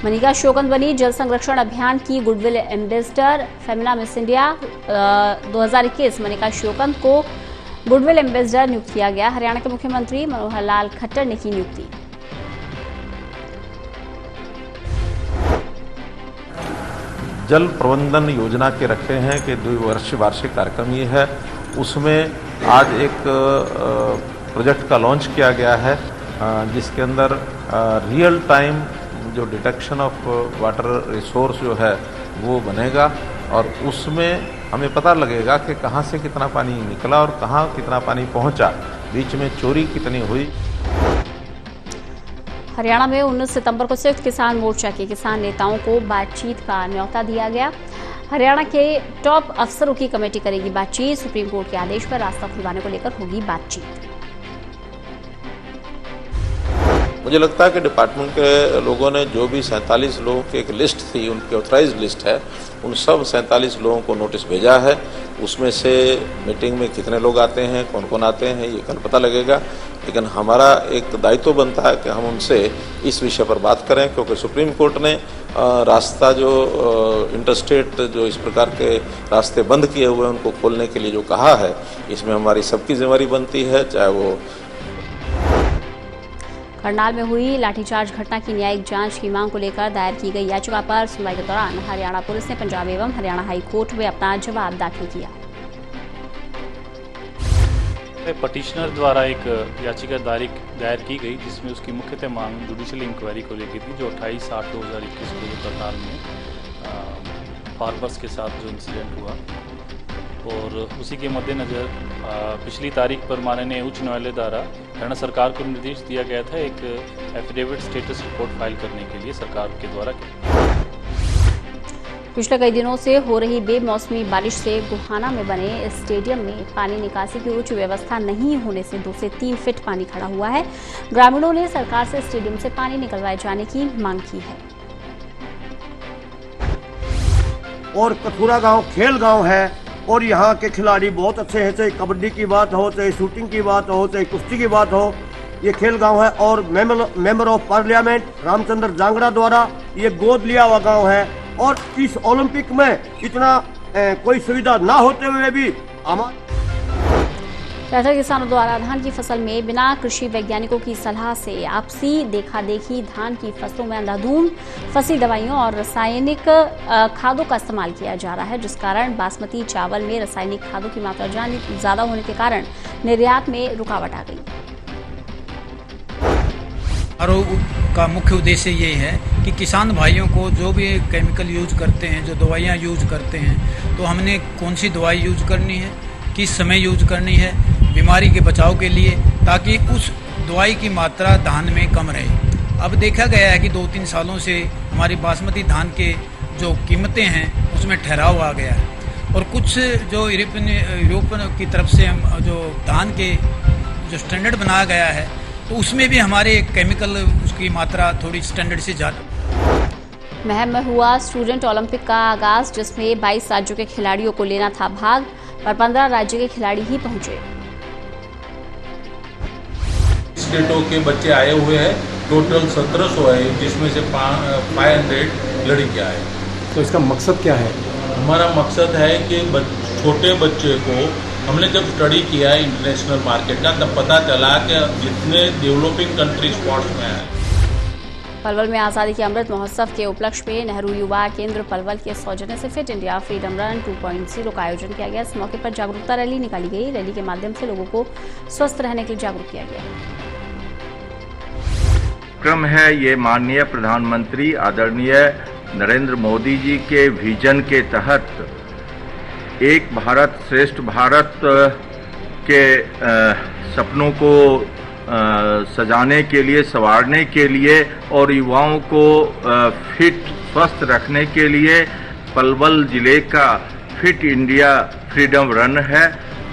मनिका श्योकंद बनी जल संरक्षण अभियान की goodwill ambassador. Femina miss India 2021 Manika Sheokand को गुडविल एम्बेसडर नियुक्त किया गया। हरियाणा के मुख्यमंत्री मनोहर लाल खट्टर ने की नियुक्ति। जल प्रबंधन योजना के रखे हैं कि 2 वर्ष वार्षिक कार्यक्रम ये है। उसमें आज एक प्रोजेक्ट का लॉन्च किया गया है जिसके अंदर रियल टाइम जो डिटेक्शन ऑफ वाटर रिसोर्स जो है वो बनेगा और उसमें हमें पता लगेगा कि कहाँ से कितना पानी निकला और कहाँ कितना पानी पहुँचा, बीच में चोरी कितनी हुई। हरियाणा में 19 सितंबर को संयुक्त किसान मोर्चा के किसान नेताओं को बातचीत का न्योता दिया गया। हरियाणा के टॉप अफसरों की कमेटी करेगी बातचीत। सुप्रीम कोर्ट के आदेश पर रास्ता खुलवाने को लेकर होगी बातचीत। मुझे लगता है कि डिपार्टमेंट के लोगों ने जो भी 47 लोगों की एक लिस्ट थी, उनकी ऑथराइज्ड लिस्ट है, उन सब 47 लोगों को नोटिस भेजा है। उसमें से मीटिंग में कितने लोग आते हैं, कौन कौन आते हैं, ये कल पता लगेगा। लेकिन हमारा एक दायित्व बनता है कि हम उनसे इस विषय पर बात करें, क्योंकि सुप्रीम कोर्ट ने रास्ता जो इंटरस्टेट जो इस प्रकार के रास्ते बंद किए हुए हैं उनको खोलने के लिए जो कहा है, इसमें हमारी सबकी जिम्मेदारी बनती है। चाहे वो करनाल में हुई लाठीचार्ज घटना की न्यायिक जांच की मांग को लेकर दायर की गई याचिका पर सुनवाई के दौरान हरियाणा पुलिस ने पंजाब एवं हरियाणा हाई कोर्ट में अपना जवाब दाखिल किया। पटिशनर द्वारा एक याचिका दायर की गई जिसमें उसकी मुख्यतः मांग जुडिशियल इंक्वायरी को लेकर थी, जो 28/8/2021 को करनाल में फार्मर्स के साथ जो इंसिडेंट हुआ और उसी के मद्देनज़र पिछली तारीख पर माननीय उच्च न्यायालय द्वारा हरियाणा सरकार को निर्देश दिया गया था एक एफिडेविट स्टेटस रिपोर्ट फाइल करने के लिए सरकार के द्वारा। पिछले कई दिनों से हो रही बेमौसमी बारिश से गोहाना में बने स्टेडियम में पानी निकासी की उच्च व्यवस्था नहीं होने से 2 से 3 फीट पानी खड़ा हुआ है। ग्रामीणों ने सरकार से स्टेडियम से पानी निकलवाए जाने की मांग की है। और कथुरा गांव खेल गांव है और यहाँ के खिलाड़ी बहुत अच्छे हैं, चाहे कबड्डी की बात हो, चाहे शूटिंग की बात हो, चाहे कुश्ती की बात हो। ये खेल गांव है और member of parliament Ramchandra Jangra द्वारा ये गोद लिया हुआ गांव है। और इस ओलंपिक में इतना कोई सुविधा ना होते हुए भी बैठक किसानों द्वारा धान की फसल में बिना कृषि वैज्ञानिकों की सलाह से आपसी देखा देखी धान की फसलों में अंधाधुंध फंसी दवाइयों और रासायनिक खादों का इस्तेमाल किया जा रहा है, जिस कारण बासमती चावल में रासायनिक खादों की मात्रा ज्यादा होने के कारण निर्यात में रुकावट आ गई। आरोप का मुख्य उद्देश्य ये है कि किसान भाइयों को जो भी केमिकल यूज करते हैं, जो दवाइयाँ यूज करते हैं, तो हमने कौन सी दवाई यूज करनी है, किस समय यूज करनी है बीमारी के बचाव के लिए, ताकि उस दवाई की मात्रा धान में कम रहे। अब देखा गया है कि 2-3 सालों से हमारी बासमती धान के जो कीमतें हैं उसमें ठहराव आ गया है और कुछ जो यूरोप की तरफ से जो धान के जो स्टैंडर्ड बनाया गया है तो उसमें भी हमारे केमिकल उसकी मात्रा थोड़ी स्टैंडर्ड से ज़्यादा। महम में हुआ स्टूडेंट ओलंपिक का आगाज, जिसमें 22 राज्यों के खिलाड़ियों को लेना था भाग, पर 15 राज्य के खिलाड़ी ही पहुंचे। स्टेटों के बच्चे आए हुए हैं, टोटल 1700 है, जिसमें से 500 लड़कियां हैं। तो इसका मकसद क्या है? हमारा मकसद है कि छोटे बच्चे को, हमने जब स्टडी किया है इंटरनेशनल मार्केट का, तब पता चला कि जितने डेवलपिंग कंट्री स्पोर्ट्स में है। पलवल में आज़ादी के अमृत महोत्सव के उपलक्ष्य में नेहरू युवा केंद्र पलवल के सौजन्य से फिट इंडिया फ्रीडम रन 2.0 का आयोजन किया गया। इस मौके पर जागरूकता रैली निकाली गई। रैली के माध्यम से लोगों को स्वस्थ रहने के लिए जागरूक किया गया। क्रम है ये माननीय प्रधानमंत्री आदरणीय नरेंद्र मोदी जी के विजन के तहत एक भारत श्रेष्ठ भारत के सपनों को सजाने के लिए, संवारने के लिए और युवाओं को फिट स्वस्थ रखने के लिए पलवल जिले का फिट इंडिया फ्रीडम रन है।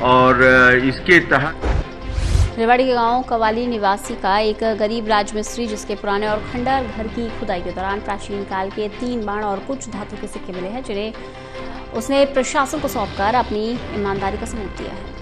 और इसके तहत रेवाड़ी के गांव कवाली निवासी का एक गरीब राजमिस्त्री, जिसके पुराने और खंडर घर की खुदाई के दौरान प्राचीन काल के 3 बाण और कुछ धातु के सिक्के मिले हैं, जिन्हें उसने प्रशासन को सौंपकर अपनी ईमानदारी का सबूत दिया है।